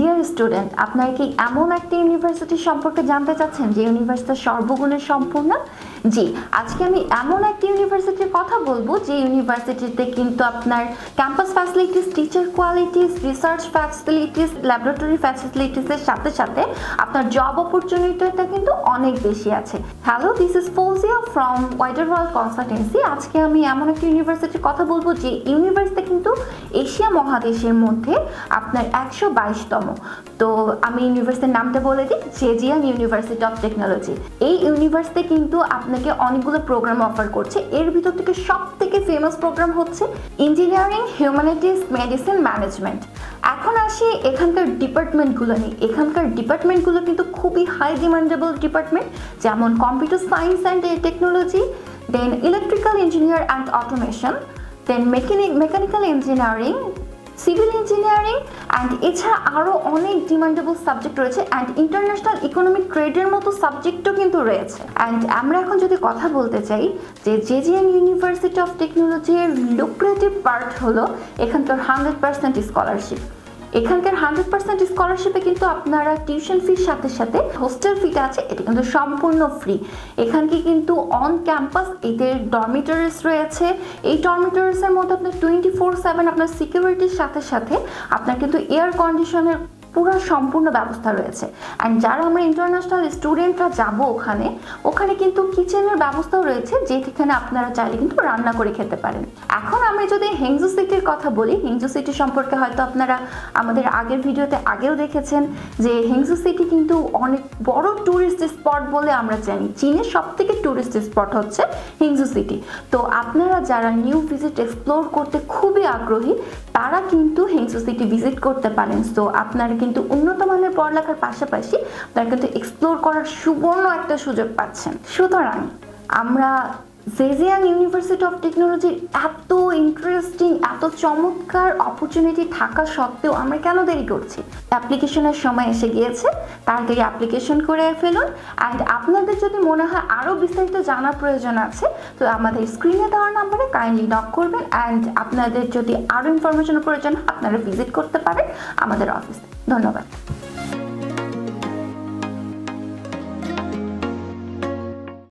Dear student, আপনারা কি এমন একটা ইউনিভার্সিটি সম্পর্কে জানতে চাচ্ছেন যে ইউনিভার্সিটি সর্বগুণে সম্পূর্ণ? জি, আজকে আমি এমন একটা ইউনিভার্সিটির কথা বলবো যে ইউনিভার্সিটিতে কিন্তু আপনার campus facilities, teacher qualities, research facilities, laboratory ফ্যাসিলিটিসের সাথে সাথে আপনার জব অপরচুনিটিটা কিন্তু অনেক বেশি আছে। Hello, this is Fouzia from wider world consultancy. আজকে আমি এমন একটা ইউনিভার্সিটির কথা বলবো যে ইউনিভার্সিটি কিন্তু এশিয়া মহাদেশের মধ্যে আপনার 122তম। তো আমি ইউনিভার্সিটির নামটা বলে দিই, জেজিয়াং ইউনিভার্সিটি অফ টেকনোলজি। এই ইউনিভার্সিটি কিন্তু আপনাকে অনেকগুলো প্রোগ্রাম অফার করছে। এর ভিতর থেকে সব থেকে ফেমাস প্রোগ্রাম হচ্ছে ইঞ্জিনিয়ারিং, হিউম্যানিটিস, মেডিসিন, ম্যানেজমেন্ট। এখন আসি এখানকার ডিপার্টমেন্টগুলো নিয়ে। এখানকার ডিপার্টমেন্টগুলো কিন্তু খুবই হাই ডিমান্ডেবল ডিপার্টমেন্ট, যেমন computer science and technology, then electrical engineer and automation, then mechanical engineering, civil engineering, and এছাড়া আরও অনেক ডিমান্ডেবল সাবজেক্ট রয়েছে, অ্যান্ড ইন্টারন্যাশনাল ইকোনমিক ট্রেডের মতো সাবজেক্টও কিন্তু রয়েছে। অ্যান্ড আমরা এখন যদি কথা বলতে চাই যে জেজিয়াং ইউনিভার্সিটি অফ টেকনোলজির লুক্রেটিভ পার্ট হলো এখানকার 100% স্কলারশিপ। এখানকার 100% স্কলারশিপে কিন্তু আপনারা টিউশন ফির সাথে সাথে হোস্টেল ফিটা আছে, এটা কিন্তু সম্পূর্ণ ফ্রি। এখানকে কিন্তু অন ক্যাম্পাস এদের ডরমিটরিজ রয়েছে। এই ডরমিটরিজের মধ্যে আপনার 24/7 আপনার সিকিউরিটির সাথে সাথে আপনার কিন্তু এয়ার কন্ডিশনের পুরো সম্পূর্ণ ব্যবস্থা রয়েছে। অ্যান্ড যারা আমরা ইন্টারন্যাশনাল স্টুডেন্টরা যাব ওখানে কিন্তু কিচেনের ব্যবস্থাও রয়েছে, যেখানে আপনারা চাইলে কিন্তু রান্না করে খেতে পারেন। এখন আমরা যদি হেংজু সিটির কথা বলি, হেংজু সিটি সম্পর্কে হয়তো আপনারা আমাদের আগের ভিডিওতে আগেও দেখেছেন যে হেংজু সিটি কিন্তু অনেক বড় ট্যুরিস্ট স্পট বলে আমরা জানি। চীনের সবথেকে ট্যুরিস্ট স্পট হচ্ছে হেংজু সিটি। তো আপনারা যারা নিউ ভিজিট এক্সপ্লোর করতে খুবই আগ্রহী তারা কিন্তু হেংজু সিটি ভিজিট করতে পারেন। সো আপনারা কিন্তু উন্নত মানের পড়ালেখার পাশাপাশি আপনারা কিন্তু এক্সপ্লোর করার সুবর্ণ একটা সুযোগ পাচ্ছেন। সুতরাং আমরা জেজিয়াং ইউনিভার্সিটি অফ টেকনোলজির এত ইন্টারেস্টিং, এত চমৎকার অপরচুনিটি থাকা সত্ত্বেও আমরা কেন দেরি করছি? অ্যাপ্লিকেশনের সময় এসে গিয়েছে, তাড়াতাড়ি অ্যাপ্লিকেশন করে ফেলুন। অ্যান্ড আপনাদের যদি মনে হয় আরও বিস্তারিত জানার প্রয়োজন আছে তো আমাদের স্ক্রিনে দেওয়ার নাম্বারে কাইন্ডলি নক করবেন। অ্যান্ড আপনাদের যদি আরও ইনফরমেশনের প্রয়োজন হয় আপনারা ভিজিট করতে পারেন আমাদের অফিসে। ধন্যবাদ।